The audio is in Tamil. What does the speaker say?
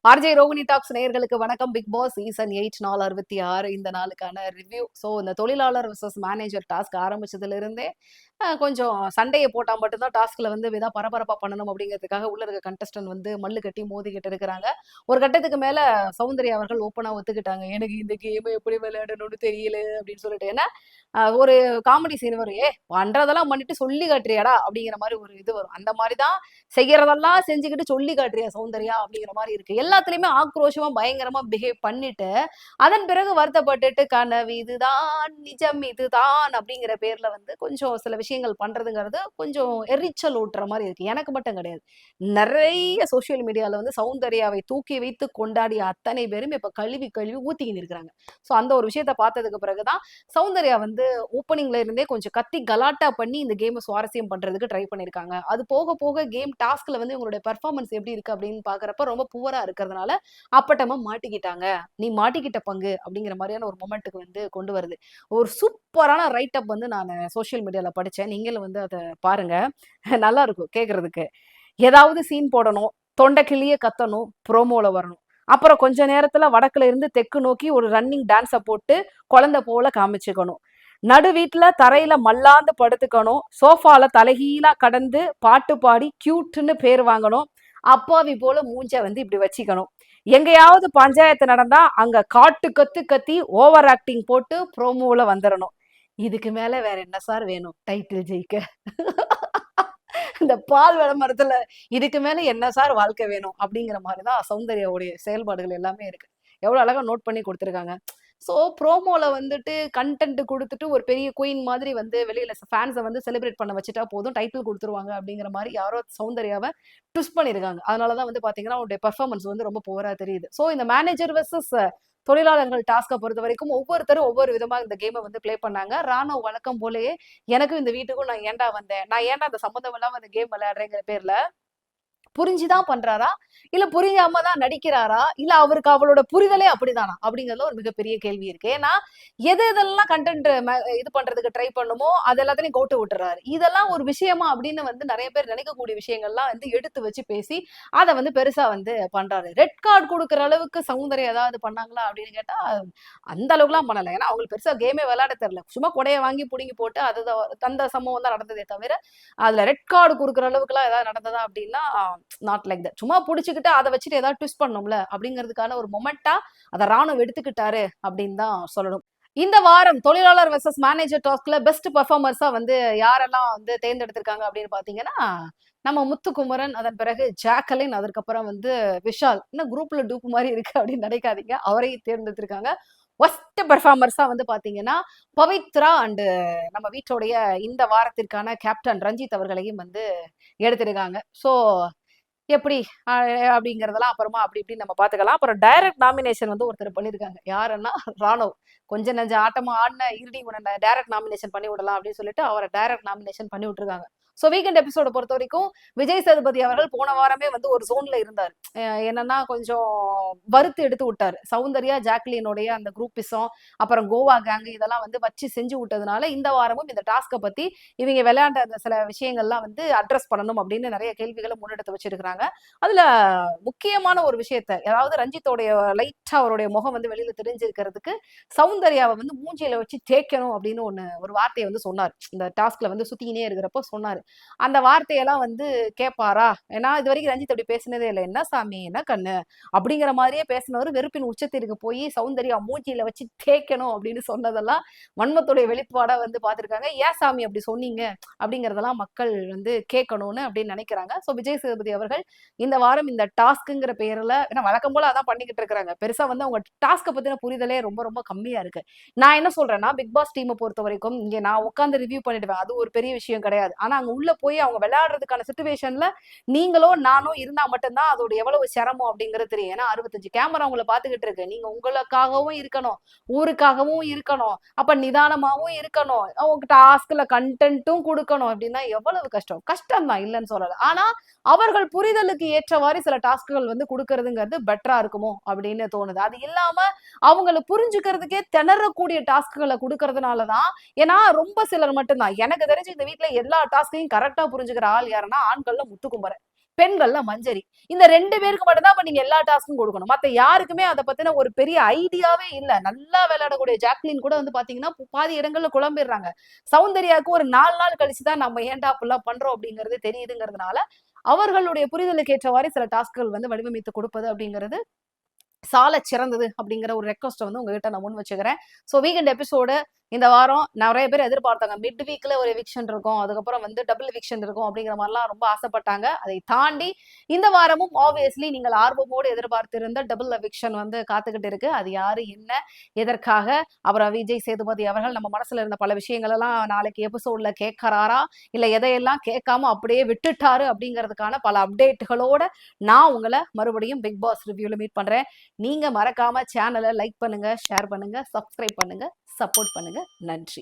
ஆர்ஜே ரோகிணி டாக்ஸ் நேயர்களுக்கு வணக்கம். பிக் பாஸ் சீசன் 8 நாள் 66 இந்த நாளுக்கான ரிவ்யூ. ஸோ இந்த தொழிலாளர் vs மேனேஜர் டாஸ்க் ஆரம்பிச்சதுல இருந்தே கொஞ்சம் சண்டையை போட்டா மட்டும்தான் டாஸ்க்ல வந்து விதா பரபரப்பா பண்ணணும் அப்படிங்கிறதுக்காக உள்ள இருக்க கண்டஸ்டன்ட் வந்து மல்லு கட்டி மோதிக்கிட்டு இருக்கிறாங்க. ஒரு கட்டத்துக்கு மேல சௌந்தர்யா அவர்கள் ஓப்பனா ஒத்துக்கிட்டாங்க. எனக்கு இந்த கேம் எப்படி விளையாடணும்னு தெரியல அப்படின்னு சொல்லிட்டு. ஏன்னா ஒரு காமெடி சீன் வரும். பண்றதெல்லாம் பண்ணிட்டு சொல்லி காட்டுறியாடா அப்படிங்கிற மாதிரி ஒரு இது வரும். அந்த மாதிரிதான் செய்யறதெல்லாம் செஞ்சுக்கிட்டு சொல்லி காட்டுறியா சௌந்தர்யா அப்படிங்கிற மாதிரி இருக்கு. எல்லாத்துலயுமே ஆக்ரோஷமா பயங்கரமா பிஹேவ் பண்ணிட்டு அதன் பிறகு வருத்தப்பட்டுட்டு கனவு இதுதான் நிஜம் இதுதான் அப்படிங்கிற பேர்ல வந்து கொஞ்சம் சில விஷயங்கள் பண்றதுங்கிறது கொஞ்சம் எரிச்சல் ஊட்டுற மாதிரி இருக்கு. எனக்கு மட்டும் கிடையாது, நிறைய சோசியல் மீடியால வந்து சௌந்தர்யாவை தூக்கி வைத்து கொண்டாடிய அத்தனை பேரும் இப்ப கழுவி கழுவி ஊத்திக்கிட்டு இருக்கிறாங்க. ஸோ அந்த ஒரு விஷயத்த பார்த்ததுக்கு பிறகுதான் சௌந்தர்யா வந்து ஓப்பனிங்ல இருந்தே கொஞ்சம் கத்தி கலாட்டா பண்ணி இந்த கேம் சுவாரஸ்யம் பண்றதுக்கு ட்ரை பண்ணிருக்காங்க. அது போக போக கேம் டாஸ்க்ல வந்து உங்களுடைய பெர்ஃபார்மன்ஸ் எப்படி இருக்கு அப்படின்னு பாக்குறப்ப ரொம்ப புவரா இருக்கிறதுனால அப்பட்டமா மாட்டிக்கிட்டாங்க. நீ மாட்டிக்கிட்ட பங்கு அப்படிங்கிற மாதிரியான ஒரு மொமெண்ட்டுக்கு வந்து கொண்டு வருது. ஒரு சூப்பரான ரைட் அப் வந்து நான் சோசியல் மீடியால படிச்சேன். நீங்களும் வந்து அதை பாருங்க. நல்லா இருக்கும் கேட்கறதுக்கு. ஏதாவது சீன் போடணும், தொண்டை கிளிய கத்தணும், ப்ரோமோல வரணும். அப்புறம் கொஞ்ச நேரத்துல வடக்குல இருந்து தெற்கு நோக்கி ஒரு ரன்னிங் டான்ஸை போட்டு குழந்தை போல காமிச்சுக்கணும். நடு வீட்டுல தரையில மல்லாந்து படுத்துக்கணும். சோஃபால தலைகீழா கடந்து பாட்டு பாடி கியூட்னு பேர் வாங்கணும். அப்பாவி போல மூஞ்ச வந்து இப்படி வச்சுக்கணும். எங்கேயாவது பஞ்சாயத்து நடந்தா அங்க காட்டு கத்து கத்தி ஓவர் ஆக்டிங் போட்டு ப்ரோமோல வந்துடணும். இதுக்கு மேல வேற என்ன சார் வேணும் டைட்டில் ஜெயிக்க? இந்த பால் விளம்பரத்துல இதுக்கு மேல என்ன சார் வாழ்க்கை வேணும் அப்படிங்கிற மாதிரிதான் சௌந்தர்யாவுடைய செயல்பாடுகள் எல்லாமே இருக்கு. எவ்வளவு அழகா நோட் பண்ணி கொடுத்துருக்காங்க. ஸோ ப்ரோமோல வந்துட்டு கண்டென்ட் கொடுத்துட்டு ஒரு பெரிய குயின் மாதிரி வந்து வெளியில ஃபேன்ஸை வந்து செலிப்ரேட் பண்ண வச்சுட்டா போதும், டைட்டில் கொடுத்துருவாங்க அப்படிங்கிற மாதிரி யாரோ சௌந்தர்யாவை ட்விஸ்ட் பண்ணியிருக்காங்க. அதனாலதான் வந்து பாத்தீங்கன்னா அவருடைய பெர்ஃபார்மன்ஸ் வந்து ரொம்ப புவரா தெரியுது. ஸோ இந்த மேனேஜர் வெர்சஸ் தொழிலாளர்கள் டாஸ்கை பொறுத்த வரைக்கும் ஒவ்வொருத்தரும் ஒவ்வொரு விதமா இந்த கேமை வந்து பிளே பண்ணாங்க. ராணுவ வழக்கம் போலயே எனக்கும் இந்த வீட்டுக்கும் நான் ஏன்டா வந்தேன், நான் ஏன்டா அந்த சம்மந்தம் இல்லாம அந்த கேம் விளையாடுறேங்கிற பேர்ல புரிஞ்சுதான் பண்றாரா, இல்ல புரியாம தான் நடிக்கிறாரா, இல்ல அவருக்கு அவளோட புரிதலே அப்படிதானா அப்படிங்கறதுல ஒரு மிகப்பெரிய கேள்வி இருக்கு. ஏன்னா எதெல்லாம் கண்டென்ட் இது பண்றதுக்கு ட்ரை பண்ணுமோ அது எல்லாத்தையும் கோட்டு விட்டுறாரு. இதெல்லாம் ஒரு விஷயமா அப்படின்னு வந்து நிறைய பேர் நினைக்கக்கூடிய விஷயங்கள்லாம் வந்து எடுத்து வச்சு பேசி அதை வந்து பெருசா வந்து பண்றாரு. ரெட் கார்டு கொடுக்குற அளவுக்கு சௌந்தர்யா ஏதாவது பண்ணாங்களா அப்படின்னு கேட்டா அந்த அளவுக்குலாம் பண்ணல. ஏன்னா அவங்களுக்கு பெருசா கேமே விளையாட தெரியல. சும்மா கொடையை வாங்கி புடுங்கி போட்டு அதுதான் அந்த சம்பவம் தான் நடந்ததே தவிர அதுல ரெட் கார்டு கொடுக்குற அளவுக்கு எல்லாம் ஏதாவது நடந்ததா அப்படின்னா நாட் லைக் தட். சும்மா புடிச்சுக்கிட்டு அதை வச்சுட்டு ஏதாவது ட்விஸ்ட் பண்ணும்ல அப்படிங்கிறதுக்கான ஒரு மொமெண்டா அதை ராணுவ எடுத்துக்கிட்டாரு அப்படின்னு தான் சொல்லணும். இந்த வாரம் தொழிலாளர் வெர்சஸ் மேனேஜர் டாஸ்க்ல பெஸ்ட் பெர்ஃபார்மர்ஸா வந்து யாரெல்லாம் வந்து தேர்ந்தெடுத்திருக்காங்க அப்படின்னு பாத்தீங்கன்னா நம்ம முத்துக்குமரன், அதன் பிறகு ஜாக்கலின், அதற்கப்புறம் வந்து விஷால். இன்னும் குரூப்ல டூப் மாதிரி இருக்கு அப்படின்னு நினைக்காதீங்க, அவரையும் தேர்ந்தெடுத்திருக்காங்க. ஒஸ்ட் பெர்ஃபார்மர்ஸா வந்து பாத்தீங்கன்னா பவித்ரா அண்டு நம்ம வீட்டுடைய இந்த வாரத்திற்கான கேப்டன் ரஞ்சித் அவர்களையும் வந்து எடுத்திருக்காங்க. ஸோ எப்படி அப்படிங்கறதெல்லாம் அப்புறமா அப்படி இப்படி நம்ம பாத்துக்கலாம். அப்புறம் டைரக்ட் நாமினேஷன் வந்து ஒருத்தர் பண்ணிருக்காங்க. யாருன்னா ராணுவ். கொஞ்சம் நெஞ்ச ஆட்டமா ஆடின இறுதி உடனே டைரக்ட் நாமினேஷன் பண்ணி விடலாம் அப்படின்னு சொல்லிட்டு அவரை டைரக்ட் நாமினேஷன் பண்ணி விட்டுருக்காங்க. ஸோ வீக்கெண்ட் எபிசோட பொறுத்த வரைக்கும் விஜய் சேதுபதி அவர்கள் போன வாரமே வந்து ஒரு ஜோன்ல இருந்தார். என்னன்னா கொஞ்சம் வறுத்து எடுத்து விட்டாரு. சௌந்தர்யா ஜாக்லினுடைய அந்த குரூப்பிசம், அப்புறம் கோவா கேங் இதெல்லாம் வந்து வச்சு செஞ்சு விட்டதுனால இந்த வாரமும் இந்த டாஸ்கை பத்தி இவங்க விளையாண்ட அந்த சில விஷயங்கள்லாம் வந்து அட்ரஸ் பண்ணணும் அப்படின்னு நிறைய கேள்விகளை முன்னெடுத்து வச்சிருக்கிறாங்க. அதுல முக்கியமான ஒரு விஷயத்த, அதாவது ரஞ்சித்தோடைய லைட்டா அவருடைய முகம் வந்து வெளியில தெரிஞ்சிருக்கிறதுக்கு சௌந்தர்யாவை வந்து மூஞ்சியில வச்சு தேய்க்கணும் அப்படின்னு ஒரு வார்த்தையை வந்து சொன்னார். இந்த டாஸ்க்ல வந்து சுத்தினே இருக்கிறப்போ சொன்னாரு. அந்த வார்த்தையெல்லாம் வந்து கேட்பாரா? ஏன்னா இது வரைக்கும் ரஞ்சித் அப்படி பேசினதே இல்லை. என்ன சாமி என்ன கண்ணு அப்படிங்கிற மாதிரியே பேசினவர் வெறுப்பின் உச்சத்திற்கு போய் சௌந்தர்யா மூச்சியில வச்சு தேய்க்கணும் அப்படின்னு சொன்னதெல்லாம் வன்மத்துடைய வெளிப்பாடா வந்து பார்த்திருக்காங்க. ஏன் சாமி அப்படி சொன்னீங்க அப்படிங்கறதெல்லாம் மக்கள் வந்து கேட்கணும்னு அப்படின்னு நினைக்கிறாங்க. ஸோ விஜய் சேதுபதி அவர்கள் இந்த வாரம் இந்த டாஸ்க்குங்கிற பெயர்ல, ஏன்னா வழக்கம் போல அதான் பண்ணிக்கிட்டு இருக்கிறாங்க, பெருசா வந்து அவங்க டாஸ்கை பத்தின புரிதலே ரொம்ப ரொம்ப கம்மியா இருக்கு. நான் என்ன சொல்றேன்னா பிக் பாஸ் டீமை பொறுத்த வரைக்கும் இங்க நான் உட்காந்து ரிவ்யூ பண்ணிடுவேன், அது ஒரு பெரிய விஷயம் கிடையாது. ஆனா அங்க உள்ள போய் அவங்க விளையாடுறதுக்கான சுச்சுவேஷன்ல நீங்களோ நானோ இருந்தா மட்டும்தான் அதோட எவ்வளவு சிரமம் அப்படிங்கிறது தெரியும். ஏன்னா 65 கேமரா உங்களை பாத்துக்கிட்டு இருக்கு. நீங்க உங்களுக்காகவும் இருக்கணும், ஊருக்காகவும் இருக்கணும், அப்ப நிதானமாவும் இருக்கணும், அவங்க டாஸ்க்ல கண்டென்ட்டும் கொடுக்கணும் அப்படின்னா எவ்வளவு கஷ்டம். கஷ்டம் தான், இல்லைன்னு சொல்லல. ஆனா அவர்கள் புரிதலுக்கு ஏற்றவாறு சில டாஸ்க்குகள் வந்து கொடுக்கறதுங்கிறது பெட்டரா இருக்குமோ அப்படின்னு தோணுது. அது இல்லாம அவங்களை புரிஞ்சுக்கிறதுக்கே திணறக்கூடிய டாஸ்க்குகளை கொடுக்கறதுனாலதான். ஏன்னா ரொம்ப சிலர் மட்டும்தான் எனக்கு தெரிஞ்சு இந்த வீட்டுல எல்லா டாஸ்கையும் கரெக்டா புரிஞ்சுக்கிற ஆள் யாருன்னா ஆண்கள்ல முத்துக்குமரன். பெண்கள்ல மஞ்சரி. இந்த 2 பேருக்கு மட்டும் தான் அப்ப நீங்க எல்லா டாஸ்க்கும் கொடுக்கணும். மத்த யாருக்குமே அத பத்தின ஒரு பெரிய ஐடியாவே இல்ல. நல்லா விளையாடக்கூடிய ஜாக்லின் கூட வந்து பாத்தீங்கன்னா பாதி இடங்கள்ல குழம்பிடுறாங்க. சௌந்தர்யாவுக்கு ஒரு 4 நாள் கழிச்சு தான் நம்ம ஏன்டா அப்படிலாம் பண்றோம் அப்படிங்கிறது தெரியுதுங்கிறதுனால அவர்களுடைய புரிதலுக்கு ஏற்றவாறு சில டாஸ்க்கள் வந்து வடிவமைத்து கொடுப்பது அப்படிங்கிறது சால சிறந்தது அப்படிங்கிற ஒரு ரெக்வஸ்ட் வந்து உங்ககிட்ட நான் முன் வச்சுக்கிறேன். ஸோ வீக்கெண்ட் எபிசோடு இந்த வாரம் நிறைய பேர் எதிர்பார்த்தாங்க. மிட் வீக்ல ஒரு எவிக்ஷன் இருக்கும், அதுக்கப்புறம் வந்து டபுள் எவிக்ஷன் இருக்கும் அப்படிங்கிற மாதிரிலாம் ரொம்ப ஆசைப்பட்டாங்க. அதை தாண்டி இந்த வாரமும் ஆப்வியஸ்லி நீங்கள் ஆர்வமோடு எதிர்பார்த்திருந்த டபுள் எவிக்ஷன் வந்து காத்துக்கிட்டு இருக்கு. அது யாரு, என்ன, எதற்காக, அப்புறம் விஜய் சேதுபதி அவர்கள் நம்ம மனசுல இருந்த பல விஷயங்கள் எல்லாம் நாளைக்கு எபிசோட்ல கேட்கறாரா, இல்ல எதையெல்லாம் கேட்காம அப்படியே விட்டுட்டாரு அப்படிங்கிறதுக்கான பல அப்டேட்டுகளோட நான் உங்களை மறுபடியும் பிக் பாஸ் ரிவ்யூல மீட் பண்றேன். நீங்க மறக்காம சேனலை லைக் பண்ணுங்க, ஷேர் பண்ணுங்க, சப்ஸ்கிரைப் பண்ணுங்க, சப்போர்ட் பண்ணுங்க. நன்றி.